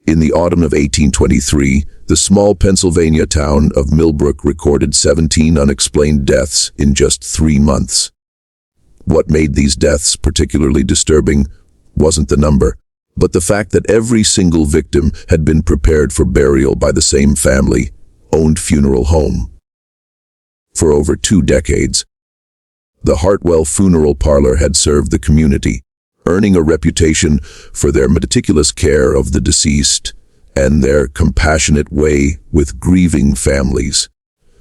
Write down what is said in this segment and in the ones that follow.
In the autumn of 1823, the small Pennsylvania town of Millbrook recorded 17 unexplained deaths in just 3 months. What made these deaths particularly disturbing wasn't the number, but the fact that every single victim had been prepared for burial by the same family-owned funeral home. For over 2 decades, the Hartwell Funeral Parlor had served the community, earning a reputation for their meticulous care of the deceased and their compassionate way with grieving families.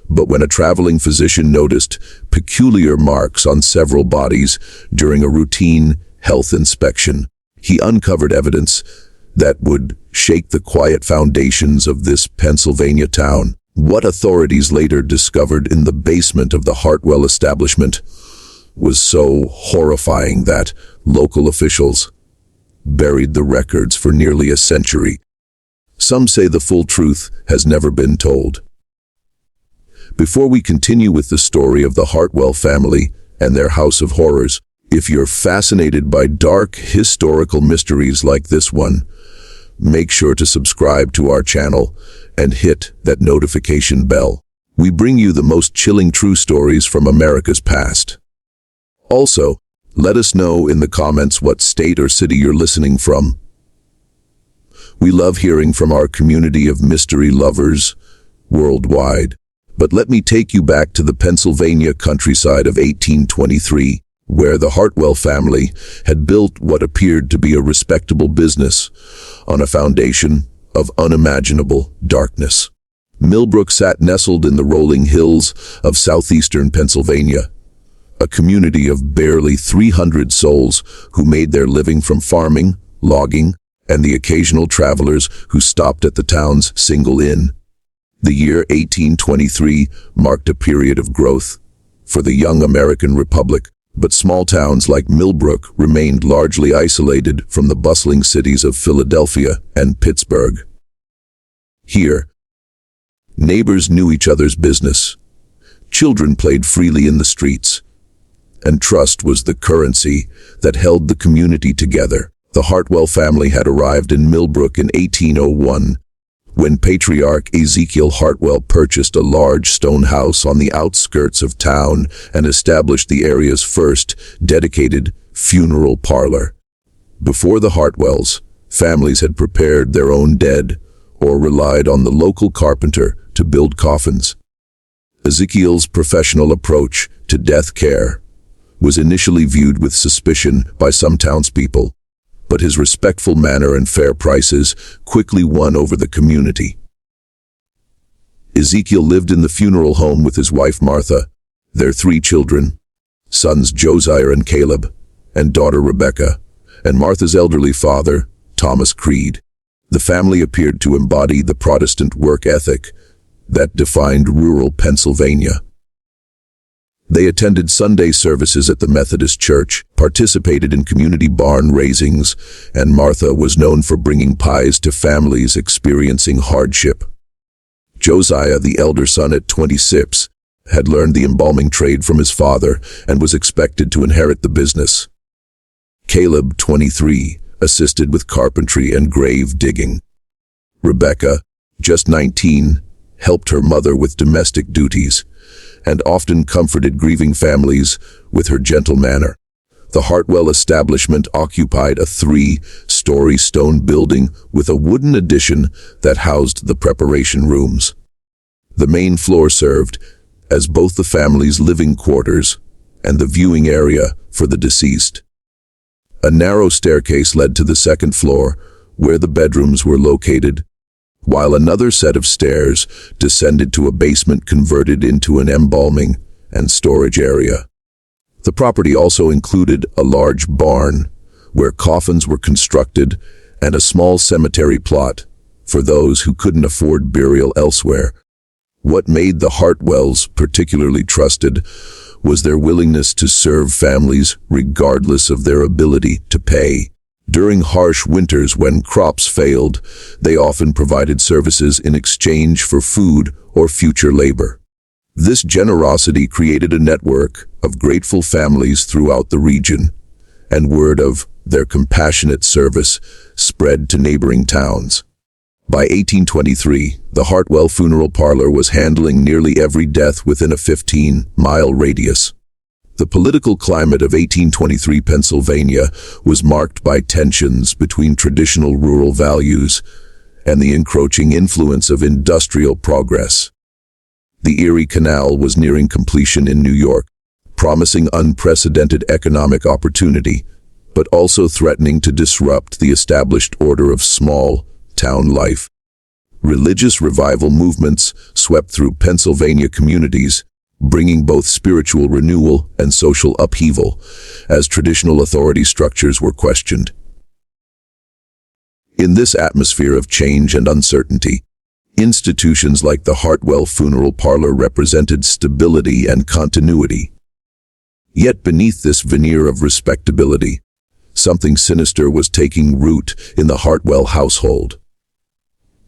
But when a traveling physician noticed peculiar marks on several bodies during a routine health inspection, he uncovered evidence that would shake the quiet foundations of this Pennsylvania town. What authorities later discovered in the basement of the Hartwell establishment was so horrifying that local officials buried the records for nearly a century. Some say the full truth has never been told. Before we continue with the story of the Hartwell family and their house of horrors, if you're fascinated by dark historical mysteries like this one, make sure to subscribe to our channel and hit that notification bell. We bring you the most chilling true stories from America's past. Also, let us know in the comments what state or city you're listening from. We love hearing from our community of mystery lovers worldwide. But let me take you back to the Pennsylvania countryside of 1823, where the Hartwell family had built what appeared to be a respectable business on a foundation of unimaginable darkness. Millbrook sat nestled in the rolling hills of southeastern Pennsylvania, a community of barely 300 souls who made their living from farming, logging, and the occasional travelers who stopped at the town's single inn. The year 1823 marked a period of growth for the young American Republic, but small towns like Millbrook remained largely isolated from the bustling cities of Philadelphia and Pittsburgh. Here, neighbors knew each other's business, children played freely in the streets, and trust was the currency that held the community together. The Hartwell family had arrived in Millbrook in 1801, when Patriarch Ezekiel Hartwell purchased a large stone house on the outskirts of town and established the area's first dedicated funeral parlor. Before the Hartwells, families had prepared their own dead or relied on the local carpenter to build coffins. Ezekiel's professional approach to death care was initially viewed with suspicion by some townspeople, but his respectful manner and fair prices quickly won over the community. Ezekiel lived in the funeral home with his wife Martha, their 3 children, sons Josiah and Caleb, and daughter Rebecca, and Martha's elderly father, Thomas Creed. The family appeared to embody the Protestant work ethic that defined rural Pennsylvania. They attended Sunday services at the Methodist Church, participated in community barn raisings, and Martha was known for bringing pies to families experiencing hardship. Josiah, the elder son at 26, had learned the embalming trade from his father and was expected to inherit the business. Caleb, 23, assisted with carpentry and grave digging. Rebecca, just 19, helped her mother with domestic duties, and often comforted grieving families with her gentle manner. The Hartwell establishment occupied a 3-story stone building with a wooden addition that housed the preparation rooms. The main floor served as both the family's living quarters and the viewing area for the deceased. A narrow staircase led to the 2nd floor, where the bedrooms were located, while another set of stairs descended to a basement converted into an embalming and storage area. The property also included a large barn, where coffins were constructed, and a small cemetery plot for those who couldn't afford burial elsewhere. What made the Hartwells particularly trusted was their willingness to serve families regardless of their ability to pay. During harsh winters when crops failed, they often provided services in exchange for food or future labor. This generosity created a network of grateful families throughout the region, and word of their compassionate service spread to neighboring towns. By 1823, the Hartwell Funeral Parlor was handling nearly every death within a 15-mile radius. The political climate of 1823 Pennsylvania was marked by tensions between traditional rural values and the encroaching influence of industrial progress. The Erie Canal was nearing completion in New York, promising unprecedented economic opportunity, but also threatening to disrupt the established order of small town life. Religious revival movements swept through Pennsylvania communities, bringing both spiritual renewal and social upheaval as traditional authority structures were questioned. In this atmosphere of change and uncertainty, institutions like the Hartwell Funeral Parlor represented stability and continuity. Yet beneath this veneer of respectability, something sinister was taking root in the Hartwell household.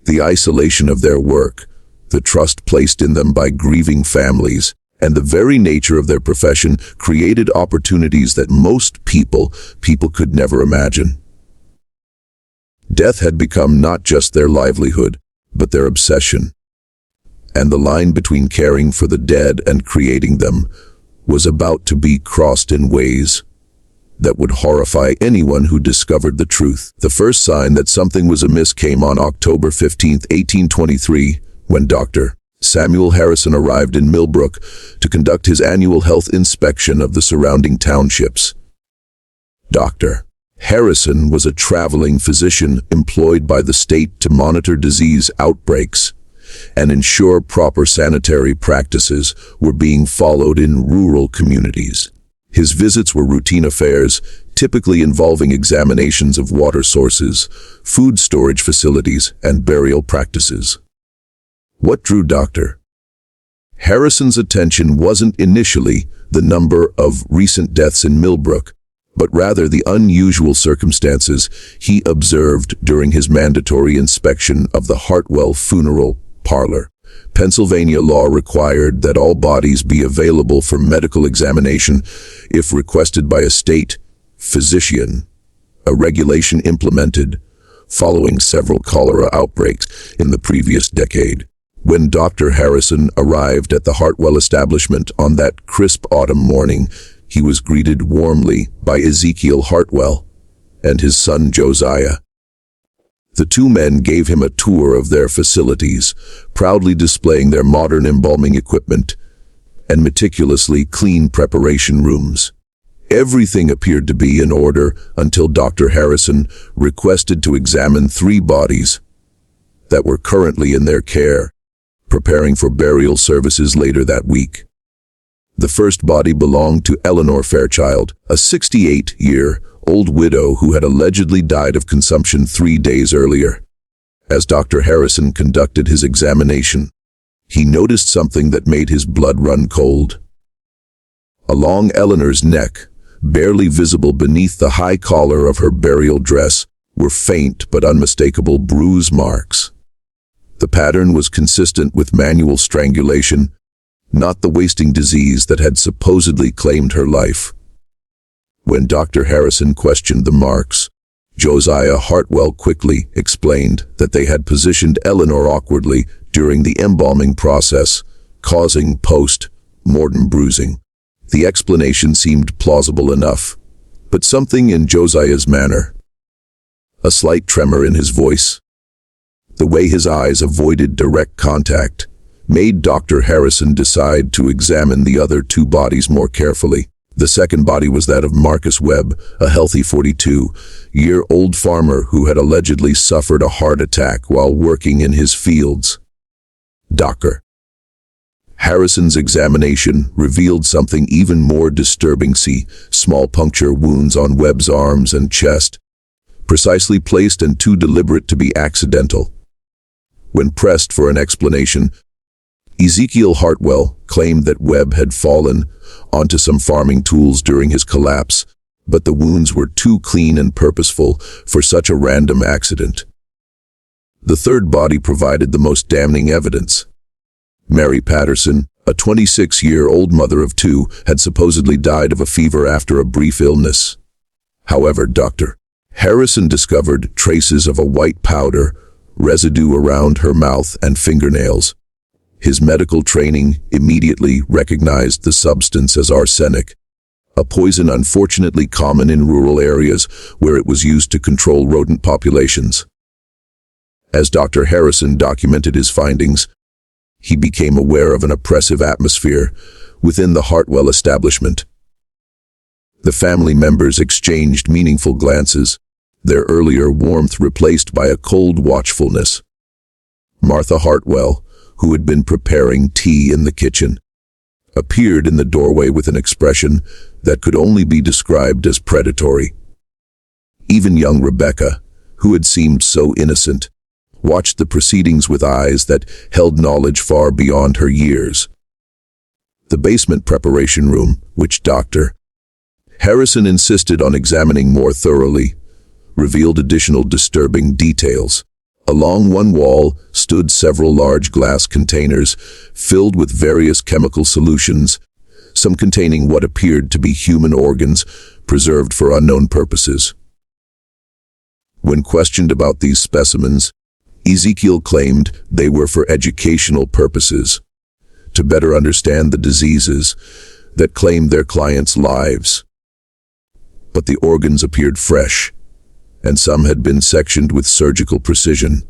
The isolation of their work, the trust placed in them by grieving families, and the very nature of their profession created opportunities that most people could never imagine. Death had become not just their livelihood, but their obsession. And the line between caring for the dead and creating them was about to be crossed in ways that would horrify anyone who discovered the truth. The first sign that something was amiss came on October 15, 1823, when Dr. Samuel Harrison arrived in Millbrook to conduct his annual health inspection of the surrounding townships. Dr. Harrison was a traveling physician employed by the state to monitor disease outbreaks and ensure proper sanitary practices were being followed in rural communities. His visits were routine affairs, typically involving examinations of water sources, food storage facilities, and burial practices. What drew Dr. Harrison's attention wasn't initially the number of recent deaths in Millbrook, but rather the unusual circumstances he observed during his mandatory inspection of the Hartwell Funeral Parlor. Pennsylvania law required that all bodies be available for medical examination if requested by a state physician, a regulation implemented following several cholera outbreaks in the previous decade. When Dr. Harrison arrived at the Hartwell establishment on that crisp autumn morning, he was greeted warmly by Ezekiel Hartwell and his son Josiah. The two men gave him a tour of their facilities, proudly displaying their modern embalming equipment and meticulously clean preparation rooms. Everything appeared to be in order until Dr. Harrison requested to examine 3 bodies that were currently in their care, preparing for burial services later that week. The first body belonged to Eleanor Fairchild, a 68-year-old widow who had allegedly died of consumption 3 days earlier. As Dr. Harrison conducted his examination, he noticed something that made his blood run cold. Along Eleanor's neck, barely visible beneath the high collar of her burial dress, were faint but unmistakable bruise marks. The pattern was consistent with manual strangulation, not the wasting disease that had supposedly claimed her life. When Dr. Harrison questioned the marks, Josiah Hartwell quickly explained that they had positioned Eleanor awkwardly during the embalming process, causing post-mortem bruising. The explanation seemed plausible enough, but something in Josiah's manner, a slight tremor in his voice, the way his eyes avoided direct contact, made Dr. Harrison decide to examine the other 2 bodies more carefully. The second body was that of Marcus Webb, a healthy 42-year-old farmer who had allegedly suffered a heart attack while working in his fields. Dr. Harrison's examination revealed something even more disturbing. Small puncture wounds on Webb's arms and chest, precisely placed and too deliberate to be accidental. When pressed for an explanation, Ezekiel Hartwell claimed that Webb had fallen onto some farming tools during his collapse, but the wounds were too clean and purposeful for such a random accident. The third body provided the most damning evidence. Mary Patterson, a 26-year-old mother of 2, had supposedly died of a fever after a brief illness. However, Dr. Harrison discovered traces of a white powder residue around her mouth and fingernails. His medical training immediately recognized the substance as arsenic, a poison unfortunately common in rural areas where it was used to control rodent populations. As Dr. Harrison documented his findings, he became aware of an oppressive atmosphere within the Hartwell establishment. The family members exchanged meaningful glances, their earlier warmth replaced by a cold watchfulness. Martha Hartwell, who had been preparing tea in the kitchen, appeared in the doorway with an expression that could only be described as predatory. Even young Rebecca, who had seemed so innocent, watched the proceedings with eyes that held knowledge far beyond her years. The basement preparation room, which Dr. Harrison insisted on examining more thoroughly, revealed additional disturbing details. Along one wall stood several large glass containers filled with various chemical solutions, some containing what appeared to be human organs preserved for unknown purposes. When questioned about these specimens, Ezekiel claimed they were for educational purposes, to better understand the diseases that claimed their clients' lives. But the organs appeared fresh, and some had been sectioned with surgical precision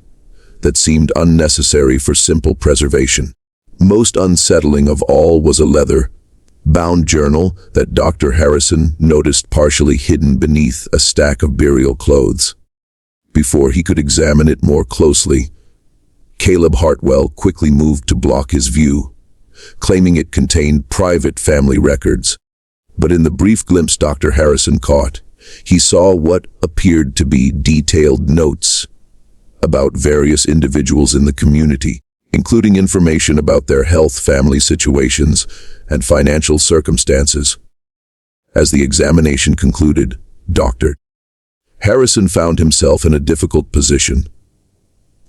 that seemed unnecessary for simple preservation. Most unsettling of all was a leather-bound journal that Dr. Harrison noticed partially hidden beneath a stack of burial clothes. Before he could examine it more closely, Caleb Hartwell quickly moved to block his view, claiming it contained private family records. But in the brief glimpse Dr. Harrison caught, he saw what appeared to be detailed notes about various individuals in the community, including information about their health, family situations, and financial circumstances. As the examination concluded, Dr. Harrison found himself in a difficult position.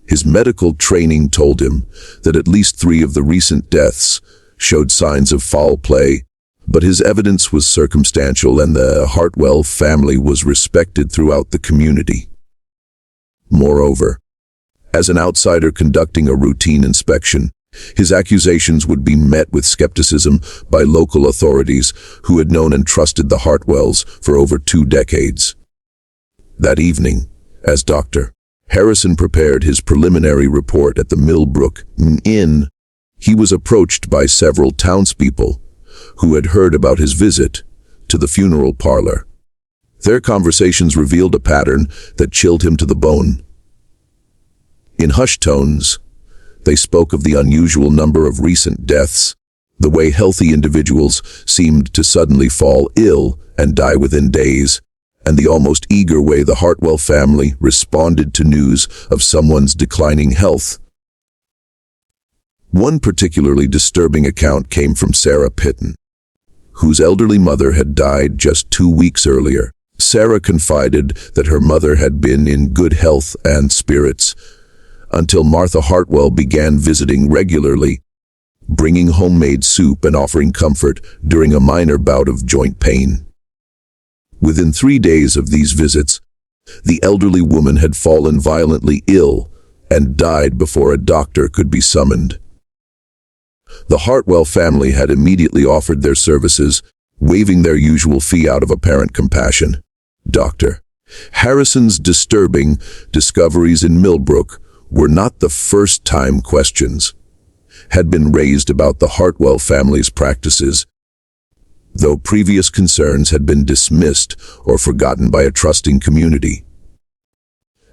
His medical training told him that at least 3 of the recent deaths showed signs of foul play, but his evidence was circumstantial and the Hartwell family was respected throughout the community. Moreover, as an outsider conducting a routine inspection, his accusations would be met with skepticism by local authorities who had known and trusted the Hartwells for over 2 decades. That evening, as Dr. Harrison prepared his preliminary report at the Millbrook Inn, he was approached by several townspeople who had heard about his visit to the funeral parlor. Their conversations revealed a pattern that chilled him to the bone. In hushed tones, they spoke of the unusual number of recent deaths, the way healthy individuals seemed to suddenly fall ill and die within days, and the almost eager way the Hartwell family responded to news of someone's declining health. One particularly disturbing account came from Sarah Pitton, whose elderly mother had died just 2 weeks earlier. Sarah confided that her mother had been in good health and spirits until Martha Hartwell began visiting regularly, bringing homemade soup and offering comfort during a minor bout of joint pain. Within 3 days of these visits, the elderly woman had fallen violently ill and died before a doctor could be summoned. The Hartwell family had immediately offered their services, waiving their usual fee out of apparent compassion. Dr. Harrison's disturbing discoveries in Millbrook were not the first time questions had been raised about the Hartwell family's practices, though previous concerns had been dismissed or forgotten by a trusting community.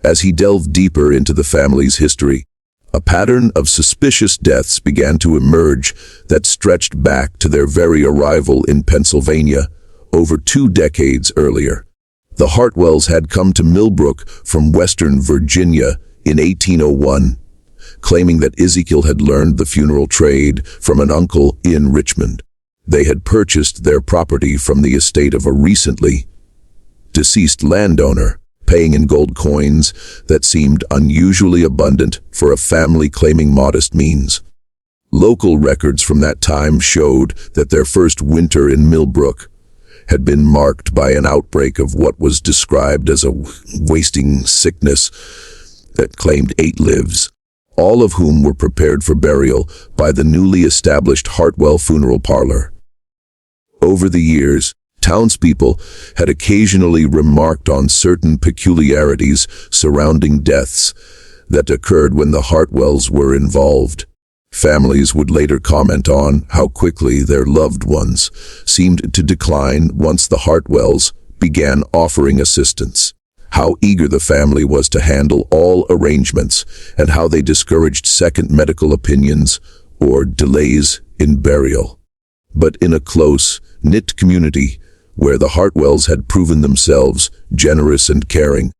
As he delved deeper into the family's history, a pattern of suspicious deaths began to emerge that stretched back to their very arrival in Pennsylvania over 2 decades earlier. The Hartwells had come to Millbrook from Western Virginia in 1801, claiming that Ezekiel had learned the funeral trade from an uncle in Richmond. They had purchased their property from the estate of a recently deceased landowner, paying in gold coins that seemed unusually abundant for a family claiming modest means. Local records from that time showed that their first winter in Millbrook had been marked by an outbreak of what was described as a wasting sickness that claimed 8 lives, all of whom were prepared for burial by the newly established Hartwell Funeral Parlor. Over the years, townspeople had occasionally remarked on certain peculiarities surrounding deaths that occurred when the Hartwells were involved. Families would later comment on how quickly their loved ones seemed to decline once the Hartwells began offering assistance, how eager the family was to handle all arrangements, and how they discouraged second medical opinions or delays in burial. But in a close-knit community, where the Hartwells had proven themselves generous and caring,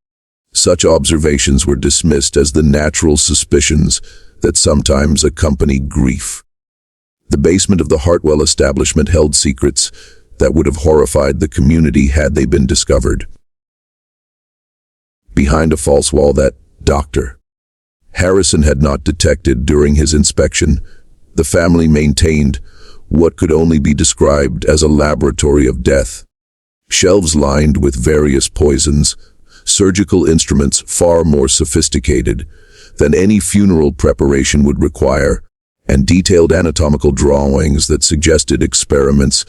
such observations were dismissed as the natural suspicions that sometimes accompany grief. The basement of the Hartwell establishment held secrets that would have horrified the community had they been discovered. Behind a false wall that Dr. Harrison had not detected during his inspection, the family maintained what could only be described as a laboratory of death. Shelves lined with various poisons, surgical instruments far more sophisticated than any funeral preparation would require, and detailed anatomical drawings that suggested experiments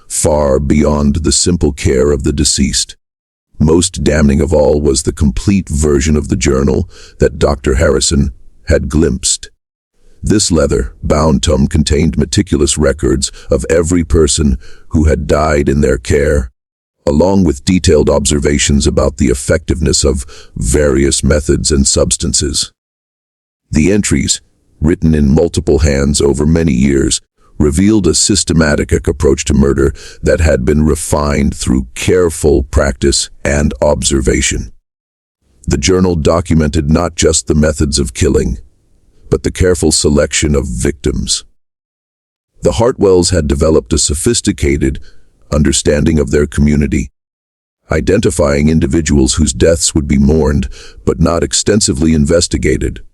far beyond the simple care of the deceased. Most damning of all was the complete version of the journal that Dr. Harrison had glimpsed. This leather-bound tome contained meticulous records of every person who had died in their care, along with detailed observations about the effectiveness of various methods and substances. The entries, written in multiple hands over many years, revealed a systematic approach to murder that had been refined through careful practice and observation. The journal documented not just the methods of killing, but the careful selection of victims. The Hartwells had developed a sophisticated understanding of their community, identifying individuals whose deaths would be mourned but not extensively investigated.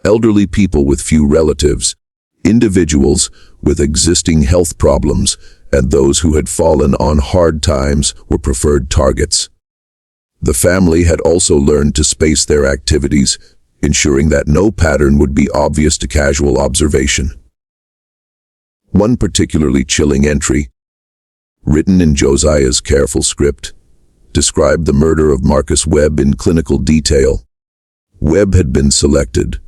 Elderly people with few relatives, individuals with existing health problems, and those who had fallen on hard times were preferred targets. The family had also learned to space their activities, ensuring that no pattern would be obvious to casual observation. One particularly chilling entry, written in Josiah's careful script, described the murder of Marcus Webb in clinical detail. Webb had been selected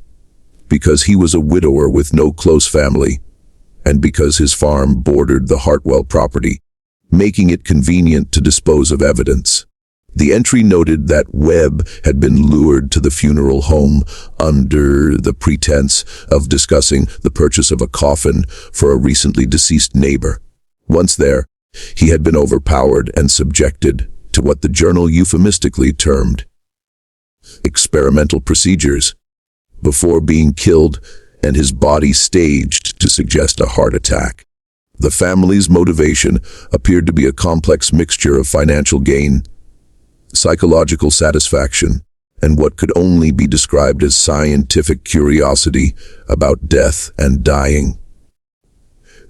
because he was a widower with no close family, and because his farm bordered the Hartwell property, making it convenient to dispose of evidence. The entry noted that Webb had been lured to the funeral home under the pretense of discussing the purchase of a coffin for a recently deceased neighbor. Once there, he had been overpowered and subjected to what the journal euphemistically termed experimental procedures before being killed, and his body staged to suggest a heart attack. The family's motivation appeared to be a complex mixture of financial gain, psychological satisfaction, and what could only be described as scientific curiosity about death and dying.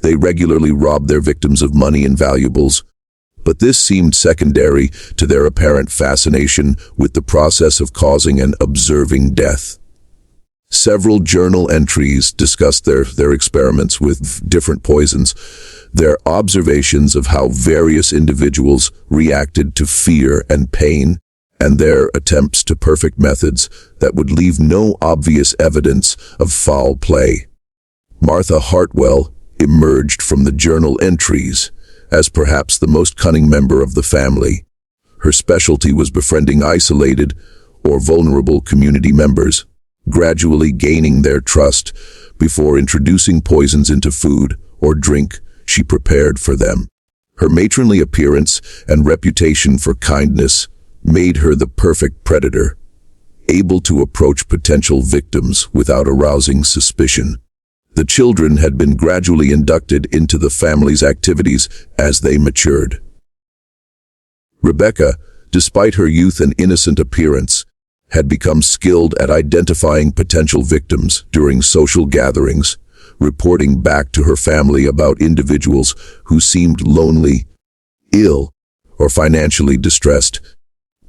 They regularly robbed their victims of money and valuables, but this seemed secondary to their apparent fascination with the process of causing and observing death. Several journal entries discussed their experiments with different poisons, their observations of how various individuals reacted to fear and pain, and their attempts to perfect methods that would leave no obvious evidence of foul play. Martha Hartwell emerged from the journal entries as perhaps the most cunning member of the family. Her specialty was befriending isolated or vulnerable community members, gradually gaining their trust before introducing poisons into food or drink she prepared for them. Her matronly appearance and reputation for kindness made her the perfect predator, able to approach potential victims without arousing suspicion. The children had been gradually inducted into the family's activities as they matured. Rebecca, despite her youth and innocent appearance, had become skilled at identifying potential victims during social gatherings, reporting back to her family about individuals who seemed lonely, ill, or financially distressed.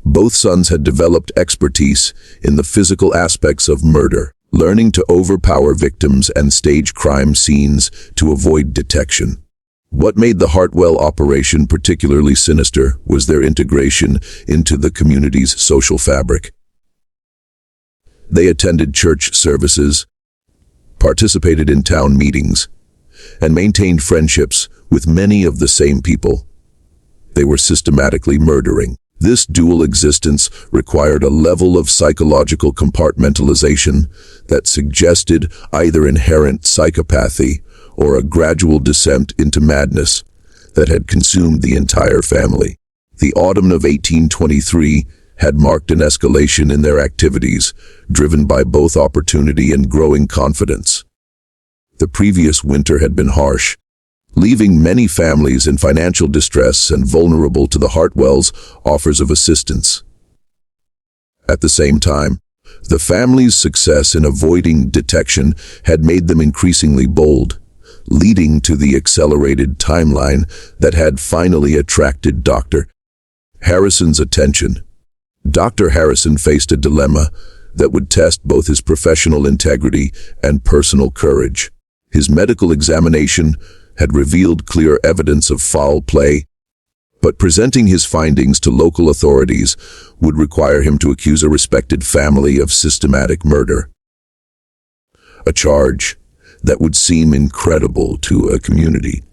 Both sons had developed expertise in the physical aspects of murder, learning to overpower victims and stage crime scenes to avoid detection. What made the Hartwell operation particularly sinister was their integration into the community's social fabric. They attended church services, participated in town meetings, and maintained friendships with many of the same people. They were systematically murdering. This dual existence required a level of psychological compartmentalization that suggested either inherent psychopathy or a gradual descent into madness that had consumed the entire family. The autumn of 1823 had marked an escalation in their activities, driven by both opportunity and growing confidence. The previous winter had been harsh, leaving many families in financial distress and vulnerable to the Hartwells' offers of assistance. At the same time, the family's success in avoiding detection had made them increasingly bold, leading to the accelerated timeline that had finally attracted Dr. Harrison's attention. Dr. Harrison faced a dilemma that would test both his professional integrity and personal courage. His medical examination had revealed clear evidence of foul play, but presenting his findings to local authorities would require him to accuse a respected family of systematic murder. A charge that would seem incredible to a community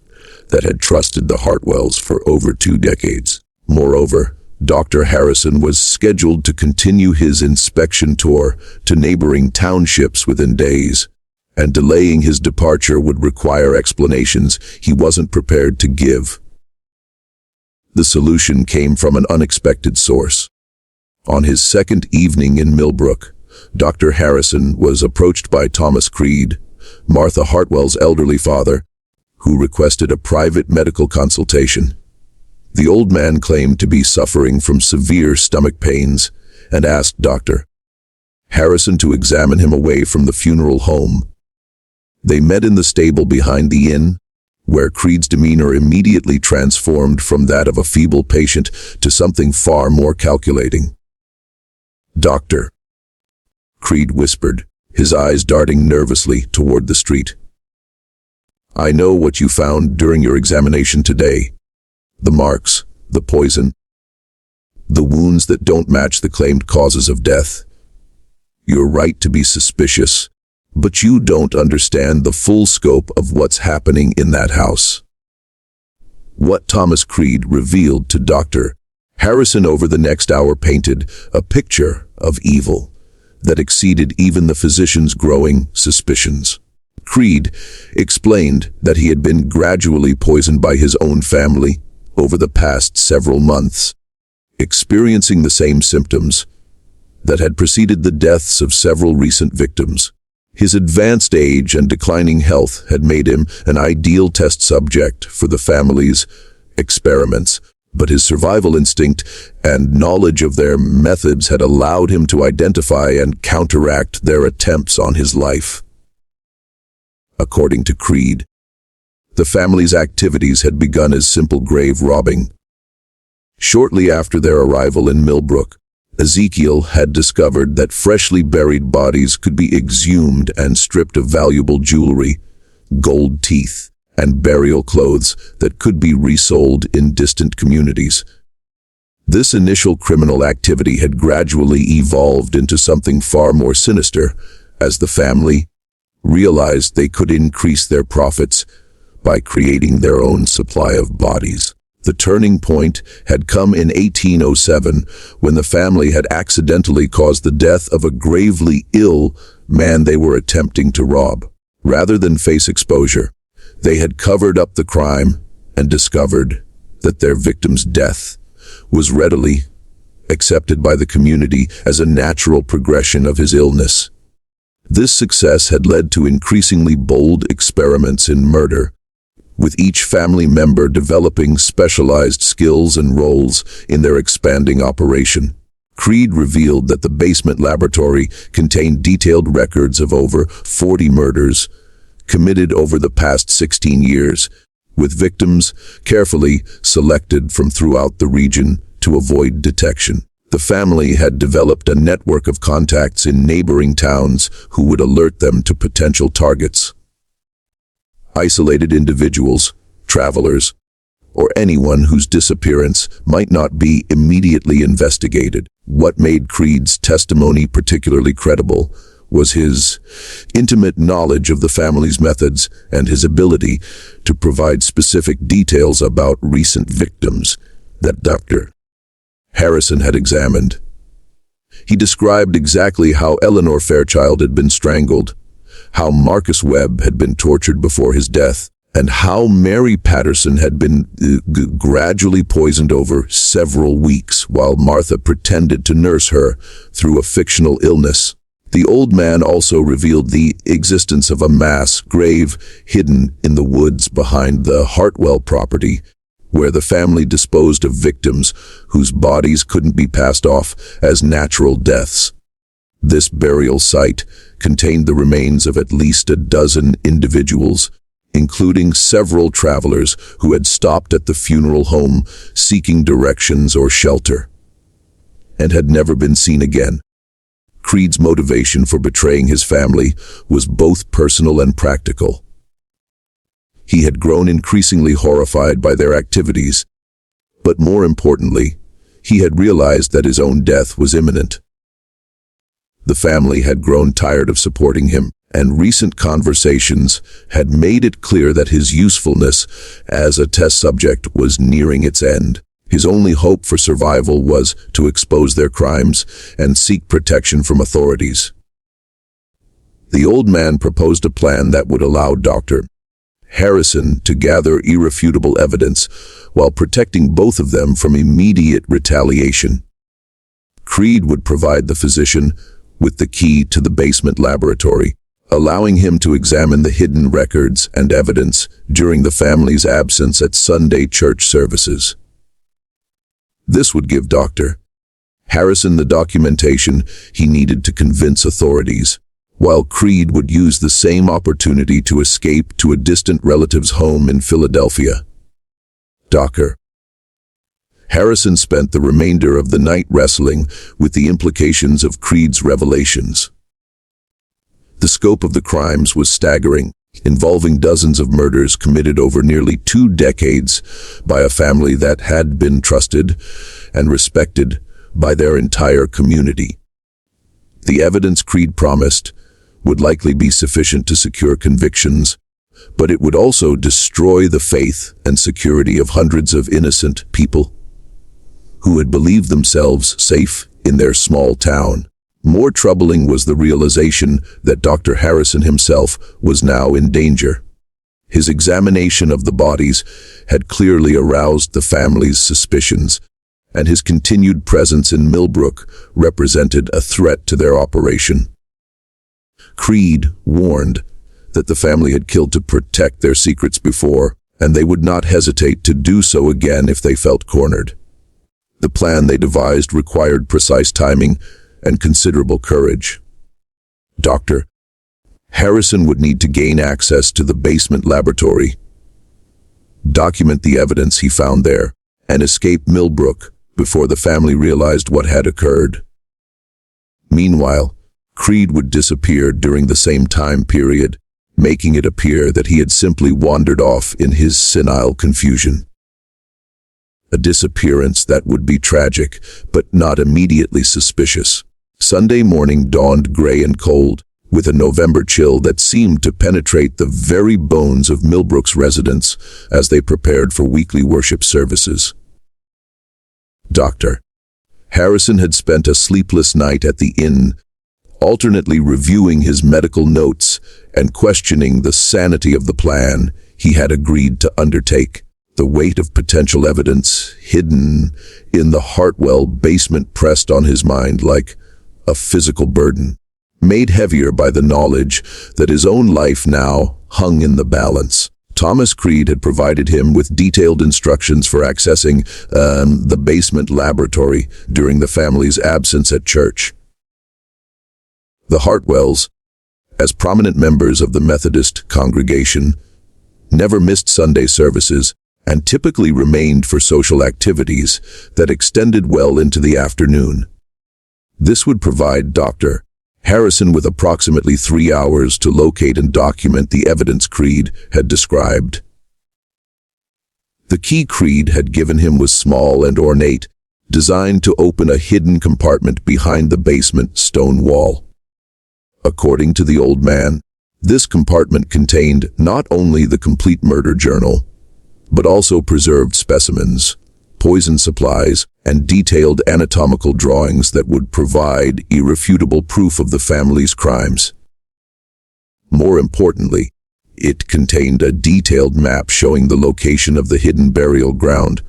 that had trusted the Hartwells for over 2 decades. Moreover, Dr. Harrison was scheduled to continue his inspection tour to neighboring townships within days, and delaying his departure would require explanations he wasn't prepared to give. The solution came from an unexpected source. On his second evening in Millbrook, Dr. Harrison was approached by Thomas Creed, Martha Hartwell's elderly father, who requested a private medical consultation. The old man claimed to be suffering from severe stomach pains and asked Dr. Harrison to examine him away from the funeral home. They met in the stable behind the inn, where Creed's demeanor immediately transformed from that of a feeble patient to something far more calculating. "Doctor," Creed whispered, his eyes darting nervously toward the street. "I know what you found during your examination today. The marks, the poison, the wounds that don't match the claimed causes of death. You're right to be suspicious, but you don't understand the full scope of what's happening in that house." What Thomas Creed revealed to Dr. Harrison over the next hour painted a picture of evil that exceeded even the physician's growing suspicions. Creed explained that he had been gradually poisoned by his own family over the past several months, experiencing the same symptoms that had preceded the deaths of several recent victims. His advanced age and declining health had made him an ideal test subject for the family's experiments, but his survival instinct and knowledge of their methods had allowed him to identify and counteract their attempts on his life. According to Creed, the family's activities had begun as simple grave robbing. Shortly after their arrival in Millbrook, Ezekiel had discovered that freshly buried bodies could be exhumed and stripped of valuable jewelry, gold teeth, and burial clothes that could be resold in distant communities. This initial criminal activity had gradually evolved into something far more sinister as the family realized they could increase their profits by creating their own supply of bodies. The turning point had come in 1807 when the family had accidentally caused the death of a gravely ill man they were attempting to rob. Rather than face exposure, they had covered up the crime and discovered that their victim's death was readily accepted by the community as a natural progression of his illness. This success had led to increasingly bold experiments in murder, with each family member developing specialized skills and roles in their expanding operation. Creed revealed that the basement laboratory contained detailed records of over 40 murders committed over the past 16 years, with victims carefully selected from throughout the region to avoid detection. The family had developed a network of contacts in neighboring towns who would alert them to potential targets. Isolated individuals, travelers, or anyone whose disappearance might not be immediately investigated. What made Creed's testimony particularly credible was his intimate knowledge of the family's methods and his ability to provide specific details about recent victims that Dr. Harrison had examined. He described exactly how Eleanor Fairchild had been strangled, how Marcus Webb had been tortured before his death, and how Mary Patterson had been gradually poisoned over several weeks while Martha pretended to nurse her through a fictional illness. The old man also revealed the existence of a mass grave hidden in the woods behind the Hartwell property, where the family disposed of victims whose bodies couldn't be passed off as natural deaths. This burial site contained the remains of at least a dozen individuals, including several travelers who had stopped at the funeral home seeking directions or shelter, and had never been seen again. Creed's motivation for betraying his family was both personal and practical. He had grown increasingly horrified by their activities, but more importantly, he had realized that his own death was imminent. The family had grown tired of supporting him, and recent conversations had made it clear that his usefulness as a test subject was nearing its end. His only hope for survival was to expose their crimes and seek protection from authorities. The old man proposed a plan that would allow Dr. Harrison to gather irrefutable evidence while protecting both of them from immediate retaliation. Creed would provide the physician with the key to the basement laboratory, allowing him to examine the hidden records and evidence during the family's absence at Sunday church services. This would give Dr. Harrison the documentation he needed to convince authorities, while Creed would use the same opportunity to escape to a distant relative's home in Philadelphia. Dr. Harrison spent the remainder of the night wrestling with the implications of Creed's revelations. The scope of the crimes was staggering, involving dozens of murders committed over nearly 2 decades by a family that had been trusted and respected by their entire community. The evidence Creed promised would likely be sufficient to secure convictions, but it would also destroy the faith and security of hundreds of innocent people who had believed themselves safe in their small town. More troubling was the realization that Dr. Harrison himself was now in danger. His examination of the bodies had clearly aroused the family's suspicions, and his continued presence in Millbrook represented a threat to their operation. Creed warned that the family had killed to protect their secrets before, and they would not hesitate to do so again if they felt cornered. The plan they devised required precise timing and considerable courage. Dr. Harrison would need to gain access to the basement laboratory, document the evidence he found there, and escape Millbrook before the family realized what had occurred. Meanwhile, Creed would disappear during the same time period, making it appear that he had simply wandered off in his senile confusion. A disappearance that would be tragic, but not immediately suspicious. Sunday morning dawned gray and cold, with a November chill that seemed to penetrate the very bones of Millbrook's residents as they prepared for weekly worship services. Dr. Harrison had spent a sleepless night at the inn, alternately reviewing his medical notes and questioning the sanity of the plan he had agreed to undertake. The weight of potential evidence hidden in the Hartwell basement pressed on his mind like a physical burden, made heavier by the knowledge that his own life now hung in the balance. Thomas Creed had provided him with detailed instructions for accessing the basement laboratory during the family's absence at church. The Hartwells, as prominent members of the Methodist congregation, never missed Sunday services and typically remained for social activities that extended well into the afternoon. This would provide Dr. Harrison with approximately 3 hours to locate and document the evidence Creed had described. The key Creed had given him was small and ornate, designed to open a hidden compartment behind the basement stone wall. According to the old man, this compartment contained not only the complete murder journal, but also preserved specimens, poison supplies, and detailed anatomical drawings that would provide irrefutable proof of the family's crimes. More importantly, it contained a detailed map showing the location of the hidden burial ground,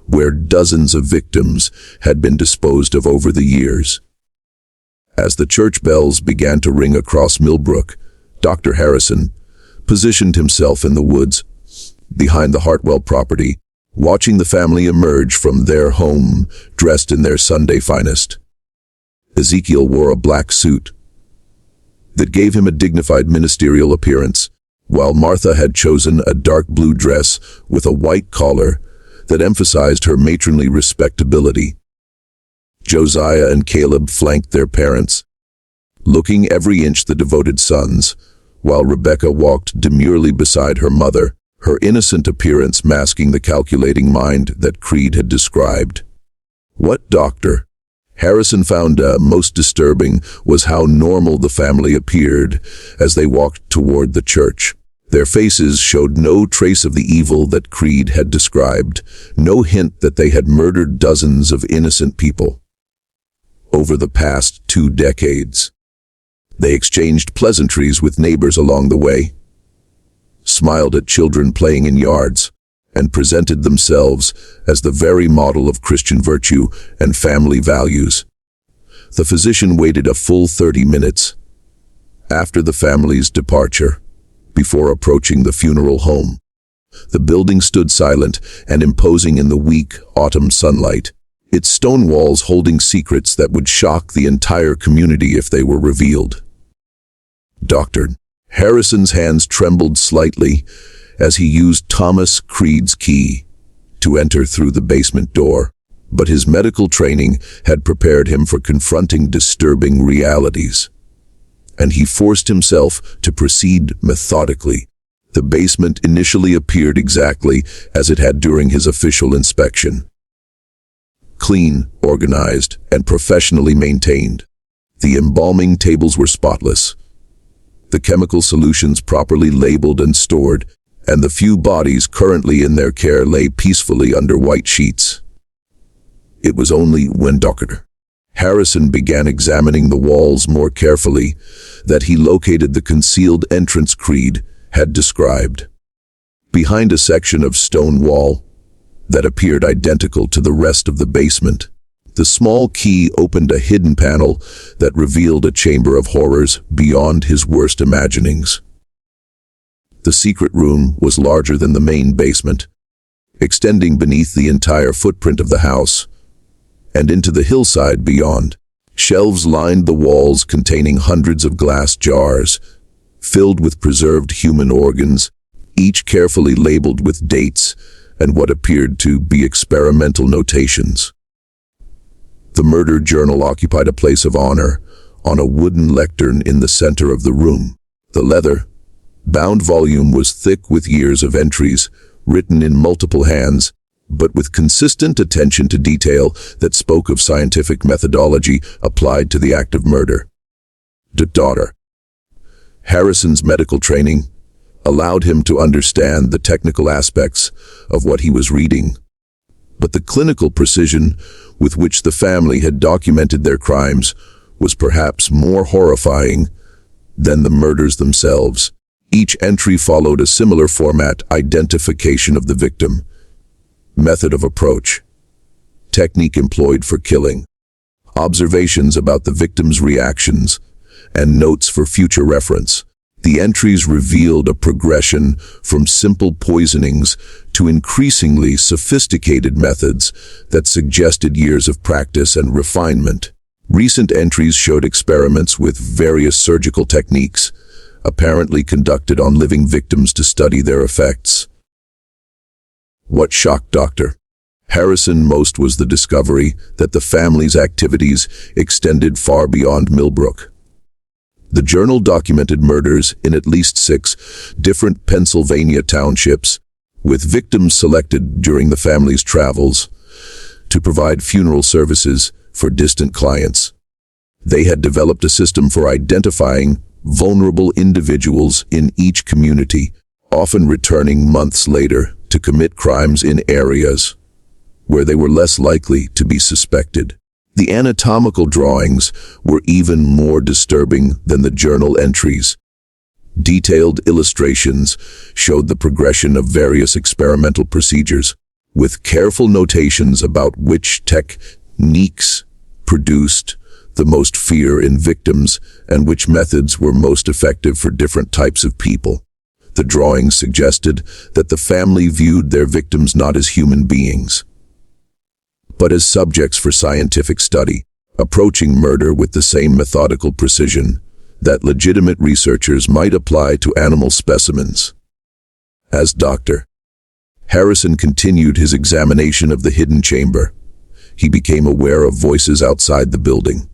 where dozens of victims had been disposed of over the years. As the church bells began to ring across Millbrook, Dr. Harrison positioned himself in the woods behind the Hartwell property, watching the family emerge from their home dressed in their Sunday finest. Ezekiel wore a black suit that gave him a dignified ministerial appearance, while Martha had chosen a dark blue dress with a white collar that emphasized her matronly respectability. Josiah and Caleb flanked their parents, looking every inch the devoted sons, while Rebecca walked demurely beside her mother, her innocent appearance masking the calculating mind that Creed had described. What Dr. Harrison found most disturbing was how normal the family appeared as they walked toward the church. Their faces showed no trace of the evil that Creed had described, no hint that they had murdered dozens of innocent people. Over the past 2 decades, they exchanged pleasantries with neighbors along the way, smiled at children playing in yards, and presented themselves as the very model of Christian virtue and family values. The physician waited a full 30 minutes after the family's departure before approaching the funeral home. The building stood silent and imposing in the weak autumn sunlight, its stone walls holding secrets that would shock the entire community if they were revealed. Dr. Harrison's hands trembled slightly as he used Thomas Creed's key to enter through the basement door, but his medical training had prepared him for confronting disturbing realities, and he forced himself to proceed methodically. The basement initially appeared exactly as it had during his official inspection. Clean, organized, and professionally maintained. The embalming tables were spotless, the chemical solutions properly labeled and stored, and the few bodies currently in their care lay peacefully under white sheets. It was only when Dr. Harrison began examining the walls more carefully that he located the concealed entrance Creed had described. Behind a section of stone wall that appeared identical to the rest of the basement, the small key opened a hidden panel that revealed a chamber of horrors beyond his worst imaginings. The secret room was larger than the main basement, extending beneath the entire footprint of the house and into the hillside beyond. Shelves lined the walls containing hundreds of glass jars, filled with preserved human organs, each carefully labeled with dates and what appeared to be experimental notations. The murder journal occupied a place of honor on a wooden lectern in the center of the room. The leather-bound volume was thick with years of entries, written in multiple hands, but with consistent attention to detail that spoke of scientific methodology applied to the act of murder. Dr. Harrison's medical training allowed him to understand the technical aspects of what he was reading, but the clinical precision with which the family had documented their crimes was perhaps more horrifying than the murders themselves. Each entry followed a similar format: identification of the victim, method of approach, technique employed for killing, observations about the victim's reactions, and notes for future reference. The entries revealed a progression from simple poisonings to increasingly sophisticated methods that suggested years of practice and refinement. Recent entries showed experiments with various surgical techniques, apparently conducted on living victims to study their effects. What shocked Dr. Harrison most was the discovery that the family's activities extended far beyond Millbrook. The journal documented murders in at least 6 different Pennsylvania townships, with victims selected during the family's travels to provide funeral services for distant clients. They had developed a system for identifying vulnerable individuals in each community, often returning months later to commit crimes in areas where they were less likely to be suspected. The anatomical drawings were even more disturbing than the journal entries. Detailed illustrations showed the progression of various experimental procedures, with careful notations about which techniques produced the most fear in victims and which methods were most effective for different types of people. The drawings suggested that the family viewed their victims not as human beings, but as subjects for scientific study, approaching murder with the same methodical precision that legitimate researchers might apply to animal specimens. As Dr. Harrison continued his examination of the hidden chamber, he became aware of voices outside the building.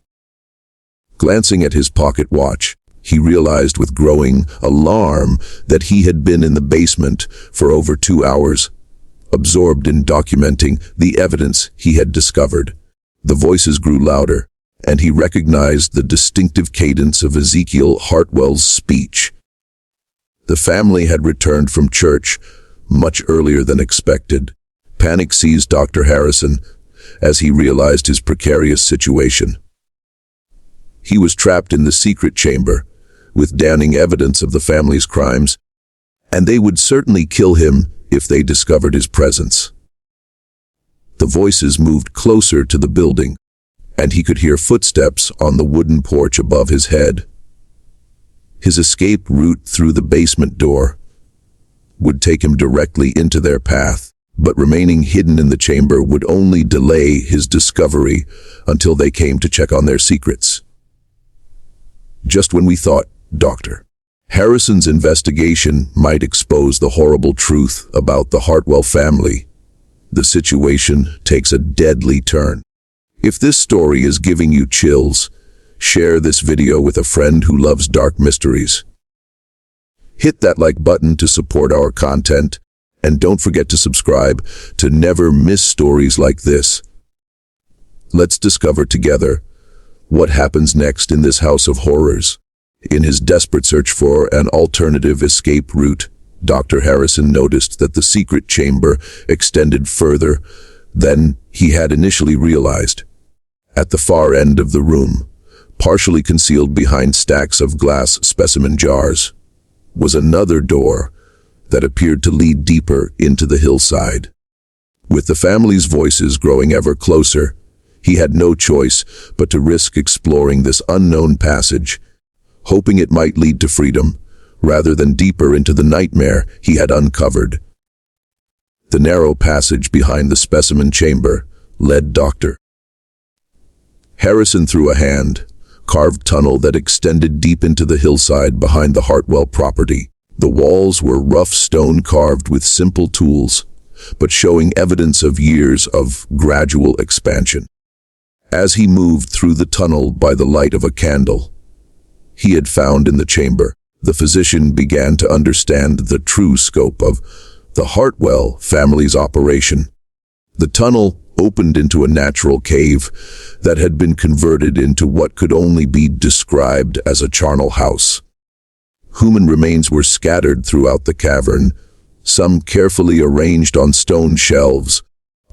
Glancing at his pocket watch, he realized with growing alarm that he had been in the basement for over 2 hours, absorbed in documenting the evidence he had discovered. The voices grew louder, and he recognized the distinctive cadence of Ezekiel Hartwell's speech. The family had returned from church much earlier than expected. Panic seized Dr. Harrison as he realized his precarious situation. He was trapped in the secret chamber, with damning evidence of the family's crimes, and they would certainly kill him if they discovered his presence. The voices moved closer to the building, and he could hear footsteps on the wooden porch above his head. His escape route through the basement door would take him directly into their path, but remaining hidden in the chamber would only delay his discovery until they came to check on their secrets. Just when we thought Dr. Harrison's investigation might expose the horrible truth about the Hartwell family, the situation takes a deadly turn. If this story is giving you chills, share this video with a friend who loves dark mysteries. Hit that like button to support our content, and don't forget to subscribe to never miss stories like this. Let's discover together what happens next in this house of horrors. In his desperate search for an alternative escape route, Dr. Harrison noticed that the secret chamber extended further than he had initially realized. At the far end of the room, partially concealed behind stacks of glass specimen jars, was another door that appeared to lead deeper into the hillside. With the family's voices growing ever closer, he had no choice but to risk exploring this unknown passage, hoping it might lead to freedom, rather than deeper into the nightmare he had uncovered. The narrow passage behind the specimen chamber led Dr. Harrison through a hand-carved tunnel that extended deep into the hillside behind the Hartwell property. The walls were rough stone carved with simple tools, but showing evidence of years of gradual expansion. As he moved through the tunnel by the light of a candle he had found in the chamber, the physician began to understand the true scope of the Hartwell family's operation. The tunnel opened into a natural cave that had been converted into what could only be described as a charnel house. Human remains were scattered throughout the cavern, some carefully arranged on stone shelves,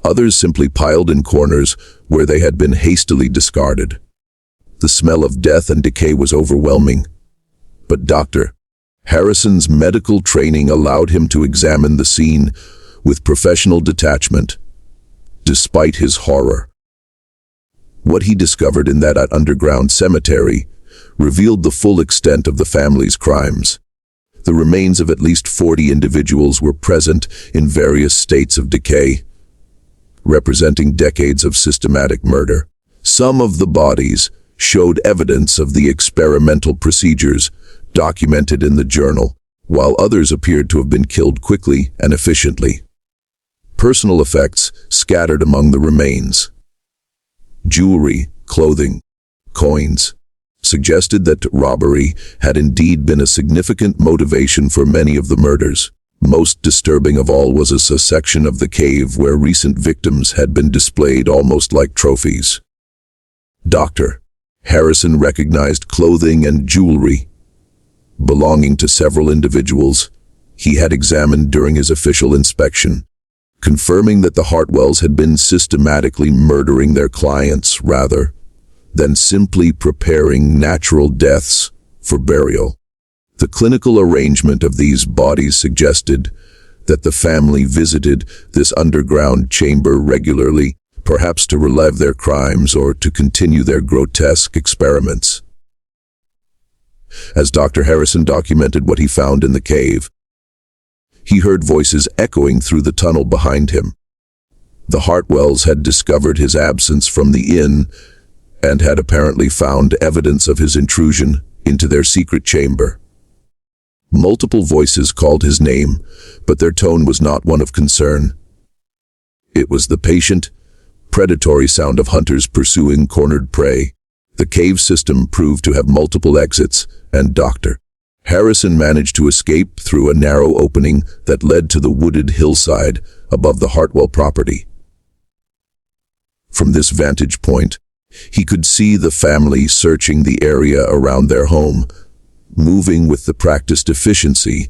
others simply piled in corners where they had been hastily discarded. The smell of death and decay was overwhelming, but Dr. Harrison's medical training allowed him to examine the scene with professional detachment. Despite his horror, what he discovered in that underground cemetery revealed the full extent of the family's crimes. The remains of at least 40 individuals were present in various states of decay, representing decades of systematic murder. Some of the bodies showed evidence of the experimental procedures documented in the journal, while others appeared to have been killed quickly and efficiently. personal effects scattered among the remains. Jewelry, clothing, coins suggested that robbery had indeed been a significant motivation for many of the murders. Most disturbing of all was a section of the cave where recent victims had been displayed almost like trophies. Dr. Harrison recognized clothing and jewelry belonging to several individuals he had examined during his official inspection, confirming that the Hartwells had been systematically murdering their clients rather than simply preparing natural deaths for burial. The clinical arrangement of these bodies suggested that the family visited this underground chamber regularly, perhaps to relive their crimes or to continue their grotesque experiments. As Dr. Harrison documented what he found in the cave, he heard voices echoing through the tunnel behind him. The Hartwells had discovered his absence from the inn and had apparently found evidence of his intrusion into their secret chamber. Multiple voices called his name, but their tone was not one of concern. It was the patient, predatory sound of hunters pursuing cornered prey. The cave system proved to have multiple exits, and Dr. Harrison managed to escape through a narrow opening that led to the wooded hillside above the Hartwell property. From this vantage point, he could see the family searching the area around their home, moving with the practiced efficiency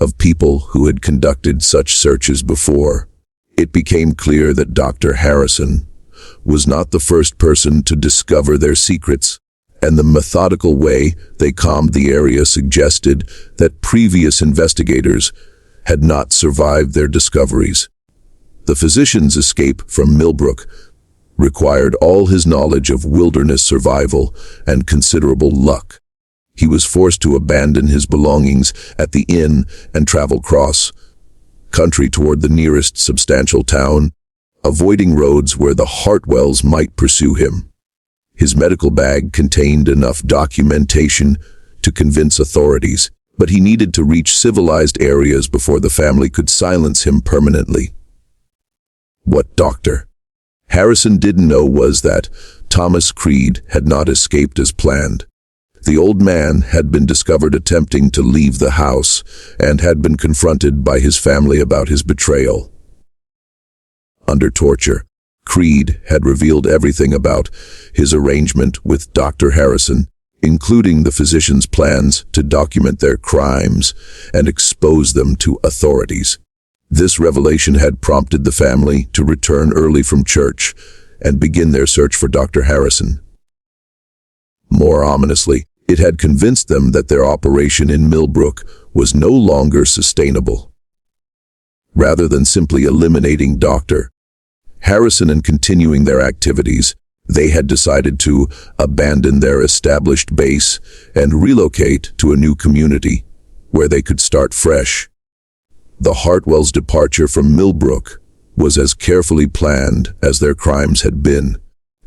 of people who had conducted such searches before. It became clear that Dr. Harrison was not the first person to discover their secrets, and the methodical way they combed the area suggested that previous investigators had not survived their discoveries. The physician's escape from Millbrook required all his knowledge of wilderness survival and considerable luck. He was forced to abandon his belongings at the inn and travel cross-country toward the nearest substantial town, avoiding roads where the Hartwells might pursue him. His medical bag contained enough documentation to convince authorities, but he needed to reach civilized areas before the family could silence him permanently. What Dr. Harrison didn't know was that Thomas Creed had not escaped as planned. The old man had been discovered attempting to leave the house and had been confronted by his family about his betrayal. Under torture, Creed had revealed everything about his arrangement with Dr. Harrison, including the physician's plans to document their crimes and expose them to authorities. This revelation had prompted the family to return early from church and begin their search for Dr. Harrison. More ominously, it had convinced them that their operation in Millbrook was no longer sustainable. Rather than simply eliminating Dr. Harrison and continuing their activities, they had decided to abandon their established base and relocate to a new community where they could start fresh. The Hartwells' departure from Millbrook was as carefully planned as their crimes had been.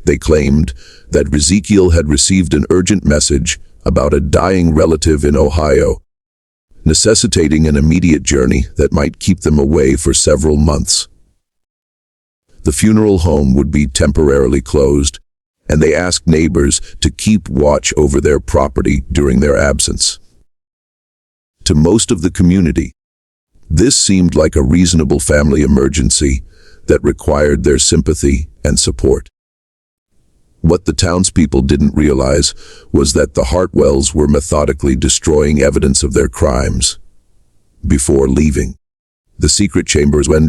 They claimed that Ezekiel had received an urgent message about a dying relative in Ohio, necessitating an immediate journey that might keep them away for several months. The funeral home would be temporarily closed, and they asked neighbors to keep watch over their property during their absence. To most of the community, this seemed like a reasonable family emergency that required their sympathy and support. What the townspeople didn't realize was that the Hartwells were methodically destroying evidence of their crimes. Before leaving, the secret chambers were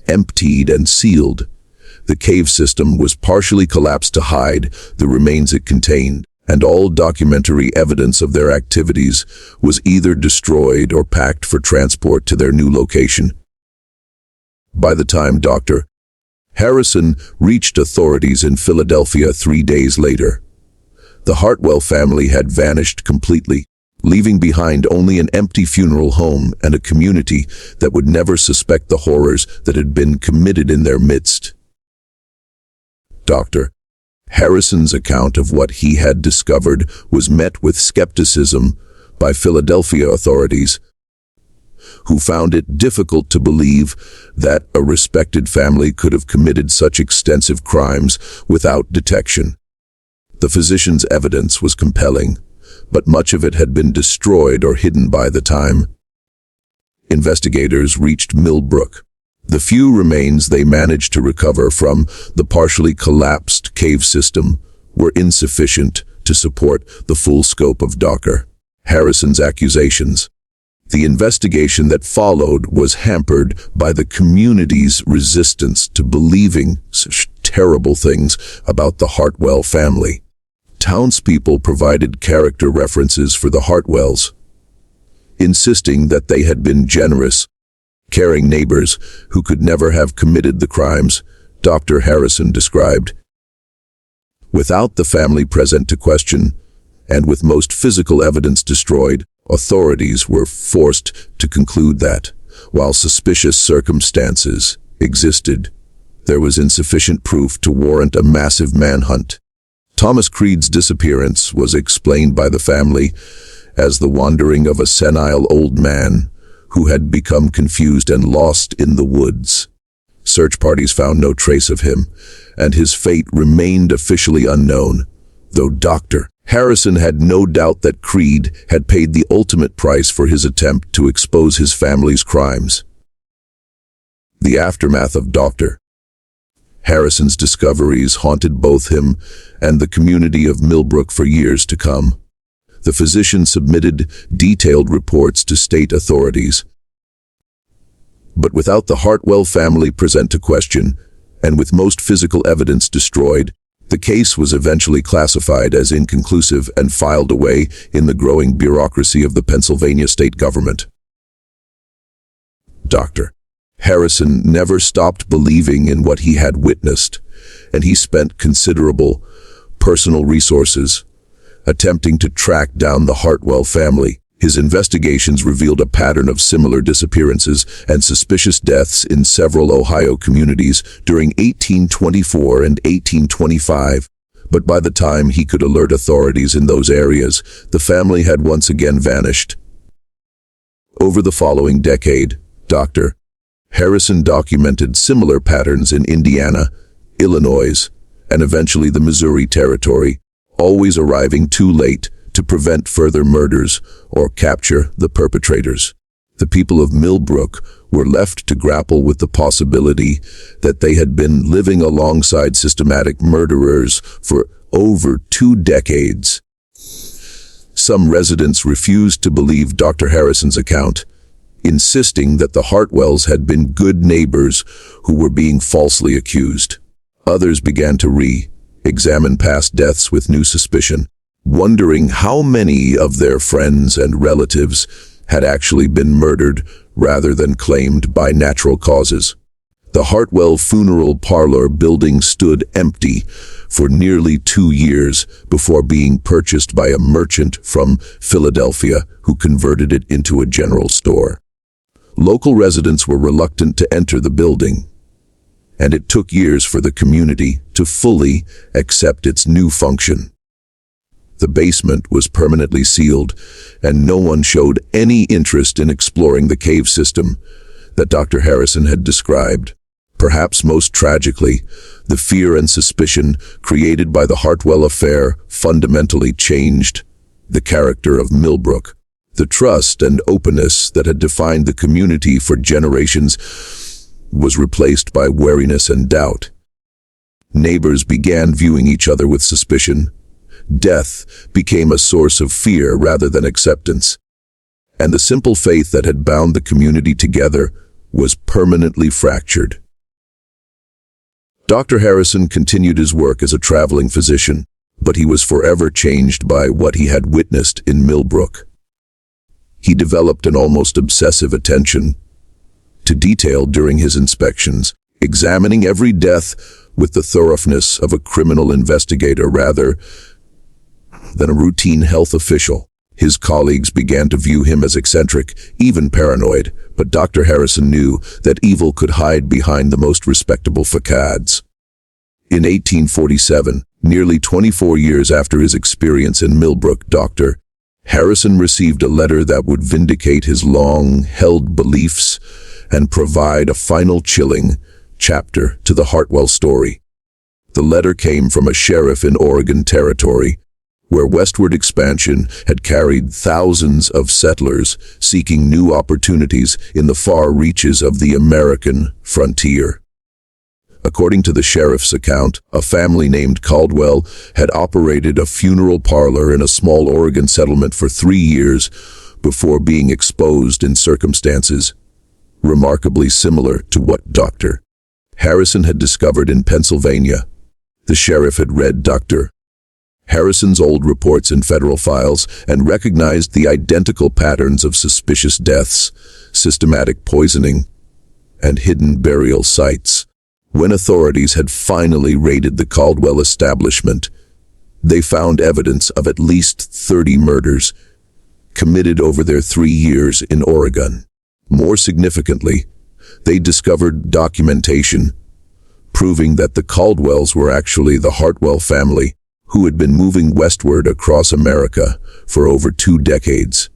emptied and sealed. The cave system was partially collapsed to hide the remains it contained, and all documentary evidence of their activities was either destroyed or packed for transport to their new location. By the time Dr. Harrison reached authorities in Philadelphia 3 days later, the Hartwell family had vanished completely, leaving behind only an empty funeral home and a community that would never suspect the horrors that had been committed in their midst. Dr. Harrison's account of what he had discovered was met with skepticism by Philadelphia authorities, who found it difficult to believe that a respected family could have committed such extensive crimes without detection. The physician's evidence was compelling, but much of it had been destroyed or hidden by the time. Investigators reached Millbrook. The few remains they managed to recover from the partially collapsed cave system were insufficient to support the full scope of Dr. Harrison's accusations. The investigation that followed was hampered by the community's resistance to believing such terrible things about the Hartwell family. Townspeople provided character references for the Hartwells, insisting that they had been generous, caring neighbors who could never have committed the crimes Dr. Harrison described. Without the family present to question, and with most physical evidence destroyed, authorities were forced to conclude that, while suspicious circumstances existed, there was insufficient proof to warrant a massive manhunt. Thomas Creed's disappearance was explained by the family as the wandering of a senile old man who had become confused and lost in the woods. Search parties found no trace of him, and his fate remained officially unknown, though Dr. Harrison had no doubt that Creed had paid the ultimate price for his attempt to expose his family's crimes. The aftermath of Dr. Harrison's discoveries haunted both him and the community of Millbrook for years to come. The physician submitted detailed reports to state authorities. But without the Hartwell family present to question, and with most physical evidence destroyed, the case was eventually classified as inconclusive and filed away in the growing bureaucracy of the Pennsylvania state government. Dr. Harrison never stopped believing in what he had witnessed, and he spent considerable personal resources attempting to track down the Hartwell family. His investigations revealed a pattern of similar disappearances and suspicious deaths in several Ohio communities during 1824 and 1825, but by the time he could alert authorities in those areas, the family had once again vanished. Over the following decade, Dr. Harrison documented similar patterns in Indiana, Illinois, and eventually the Missouri Territory, always arriving too late to prevent further murders or capture the perpetrators. The people of Millbrook were left to grapple with the possibility that they had been living alongside systematic murderers for over 2 decades. Some residents refused to believe Dr. Harrison's account, insisting that the Hartwells had been good neighbors who were being falsely accused. Others began to examine past deaths with new suspicion, wondering how many of their friends and relatives had actually been murdered rather than claimed by natural causes. The Hartwell funeral parlor building stood empty for nearly 2 years before being purchased by a merchant from Philadelphia who converted it into a general store. Local residents were reluctant to enter the building, and it took years for the community to fully accept its new function. The basement was permanently sealed, and no one showed any interest in exploring the cave system that Dr. Harrison had described. Perhaps most tragically, the fear and suspicion created by the Hartwell affair fundamentally changed the character of Millbrook. The trust and openness that had defined the community for generations was replaced by wariness and doubt. Neighbors began viewing each other with suspicion. Death became a source of fear rather than acceptance, and the simple faith that had bound the community together was permanently fractured. Dr. Harrison continued his work as a traveling physician, but he was forever changed by what he had witnessed in Millbrook. He developed an almost obsessive attention to detail during his inspections, examining every death with the thoroughness of a criminal investigator rather than a routine health official. His colleagues began to view him as eccentric, even paranoid, but Dr. Harrison knew that evil could hide behind the most respectable facades. In 1847, nearly 24 years after his experience in Millbrook, Dr. Harrison received a letter that would vindicate his long-held beliefs and provide a final chilling chapter to the Hartwell story. The letter came from a sheriff in Oregon Territory, where westward expansion had carried thousands of settlers seeking new opportunities in the far reaches of the American frontier. According to the sheriff's account, a family named Caldwell had operated a funeral parlor in a small Oregon settlement for 3 years before being exposed in circumstances remarkably similar to what Dr. Harrison had discovered in Pennsylvania. The sheriff had read Dr. Harrison's old reports in federal files and recognized the identical patterns of suspicious deaths, systematic poisoning, and hidden burial sites. When authorities had finally raided the Caldwell establishment, they found evidence of at least 30 murders committed over their 3 years in Oregon. More significantly, they discovered documentation proving that the Caldwells were actually the Hartwell family who had been moving westward across America for over 2 decades,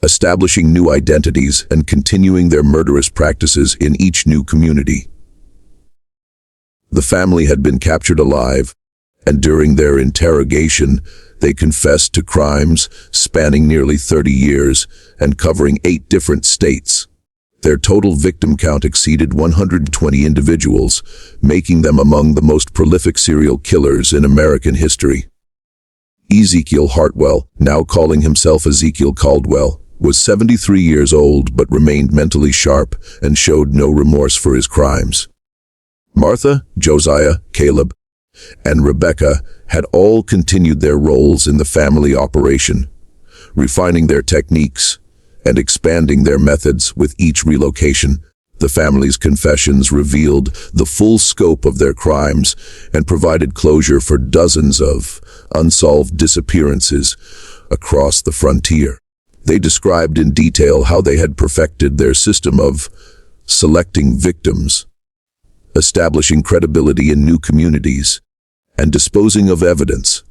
establishing new identities and continuing their murderous practices in each new community. The family had been captured alive, and during their interrogation, they confessed to crimes spanning nearly 30 years and covering 8 different states. Their total victim count exceeded 120 individuals, making them among the most prolific serial killers in American history. Ezekiel Hartwell, now calling himself Ezekiel Caldwell, was 73 years old but remained mentally sharp and showed no remorse for his crimes. Martha, Josiah, Caleb, and Rebecca had all continued their roles in the family operation, refining their techniques and expanding their methods with each relocation. The family's confessions revealed the full scope of their crimes and provided closure for dozens of unsolved disappearances across the frontier. They described in detail how they had perfected their system of selecting victims, establishing credibility in new communities, and disposing of evidence.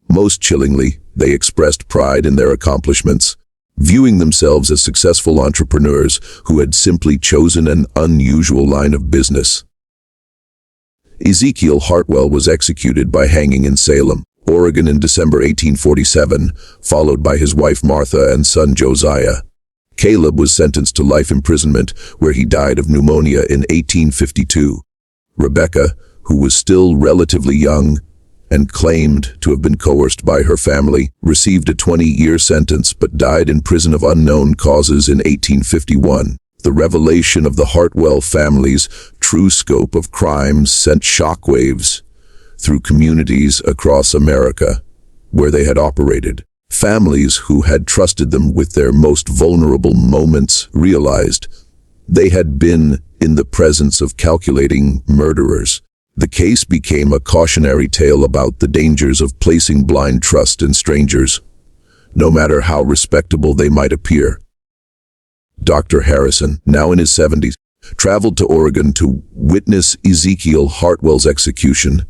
Most chillingly, they expressed pride in their accomplishments, viewing themselves as successful entrepreneurs who had simply chosen an unusual line of business. Ezekiel Hartwell was executed by hanging in Salem, Oregon in December 1847, followed by his wife Martha and son Josiah. Caleb was sentenced to life imprisonment, where he died of pneumonia in 1852. Rebecca, who was still relatively young and claimed to have been coerced by her family, received a 20-year sentence but died in prison of unknown causes in 1851. The revelation of the Hartwell family's true scope of crimes sent shockwaves through communities across America where they had operated. Families who had trusted them with their most vulnerable moments realized they had been in the presence of calculating murderers. The case became a cautionary tale about the dangers of placing blind trust in strangers, no matter how respectable they might appear. Dr. Harrison, now in his 70s, traveled to Oregon to witness Ezekiel Hartwell's execution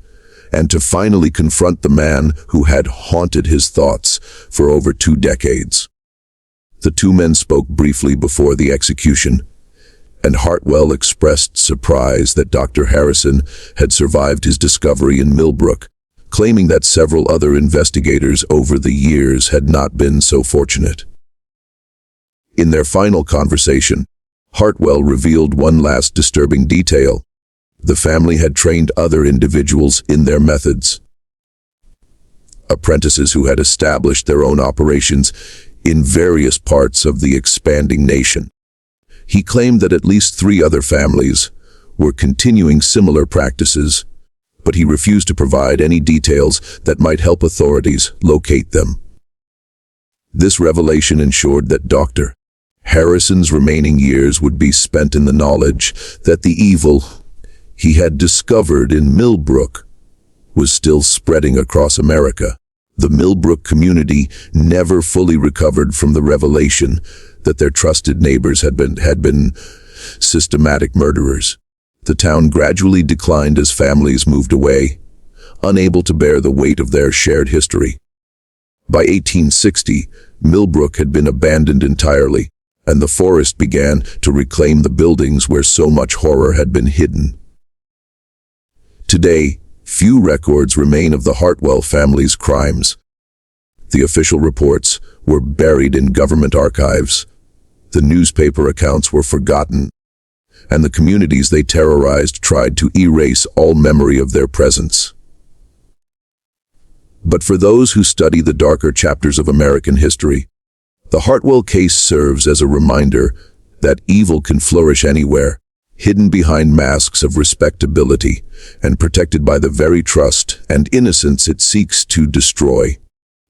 and to finally confront the man who had haunted his thoughts for over 2 decades. The two men spoke briefly before the execution, and Hartwell expressed surprise that Dr. Harrison had survived his discovery in Millbrook, claiming that several other investigators over the years had not been so fortunate. In their final conversation, Hartwell revealed one last disturbing detail. The family had trained other individuals in their methods. Apprentices who had established their own operations in various parts of the expanding nation. He claimed that at least 3 other families were continuing similar practices, but he refused to provide any details that might help authorities locate them. This revelation ensured that Dr. Harrison's remaining years would be spent in the knowledge that the evil he had discovered in Millbrook was still spreading across America. The Millbrook community never fully recovered from the revelation that their trusted neighbors had been systematic murderers. The town gradually declined as families moved away, unable to bear the weight of their shared history. By 1860, Millbrook had been abandoned entirely, and the forest began to reclaim the buildings where so much horror had been hidden. Today, few records remain of the Hartwell family's crimes. The official reports were buried in government archives, the newspaper accounts were forgotten, and the communities they terrorized tried to erase all memory of their presence. But for those who study the darker chapters of American history, the Hartwell case serves as a reminder that evil can flourish anywhere, hidden behind masks of respectability and protected by the very trust and innocence it seeks to destroy.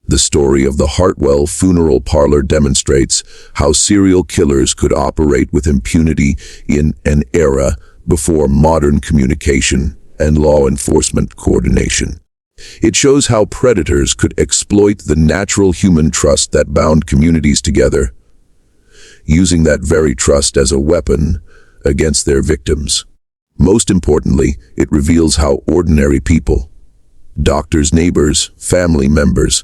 The story of the Hartwell funeral parlor demonstrates how serial killers could operate with impunity in an era before modern communication and law enforcement coordination. It shows how predators could exploit the natural human trust that bound communities together, using that very trust as a weapon against their victims. Most importantly, it reveals how ordinary people, doctors, neighbors, family members,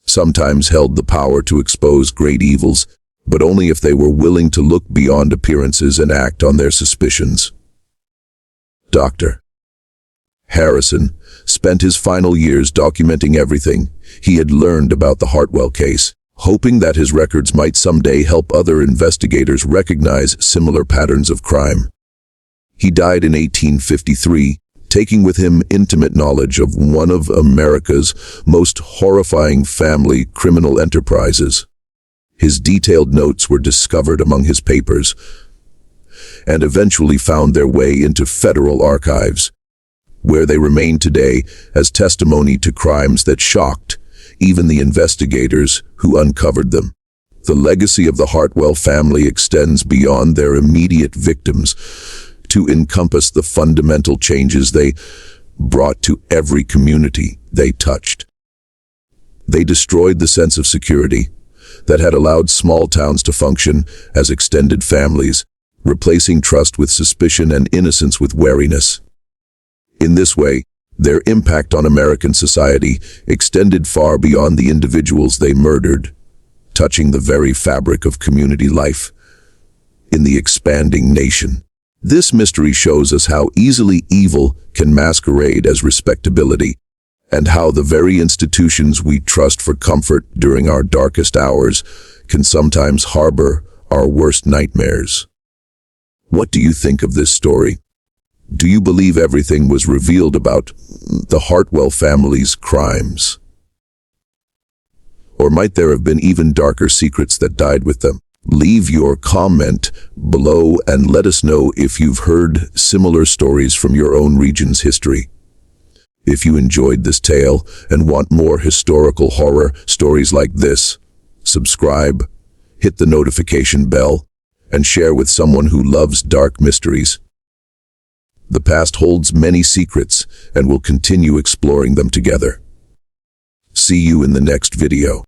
sometimes held the power to expose great evils, but only if they were willing to look beyond appearances and act on their suspicions. Dr. Harrison spent his final years documenting everything he had learned about the Hartwell case, hoping that his records might someday help other investigators recognize similar patterns of crime. He died in 1853, taking with him intimate knowledge of one of America's most horrifying family criminal enterprises. His detailed notes were discovered among his papers and eventually found their way into federal archives, where they remain today as testimony to crimes that shocked even the investigators who uncovered them. The legacy of the Hartwell family extends beyond their immediate victims to encompass the fundamental changes they brought to every community they touched. They destroyed the sense of security that had allowed small towns to function as extended families, replacing trust with suspicion and innocence with wariness. In this way, their impact on American society extended far beyond the individuals they murdered, touching the very fabric of community life in the expanding nation. This mystery shows us how easily evil can masquerade as respectability, and how the very institutions we trust for comfort during our darkest hours can sometimes harbor our worst nightmares. What do you think of this story? Do you believe everything was revealed about the Hartwell family's crimes? Or might there have been even darker secrets that died with them? Leave your comment below and let us know if you've heard similar stories from your own region's history. If you enjoyed this tale and want more historical horror stories like this, subscribe, hit the notification bell, and share with someone who loves dark mysteries. The past holds many secrets, and we'll continue exploring them together. See you in the next video.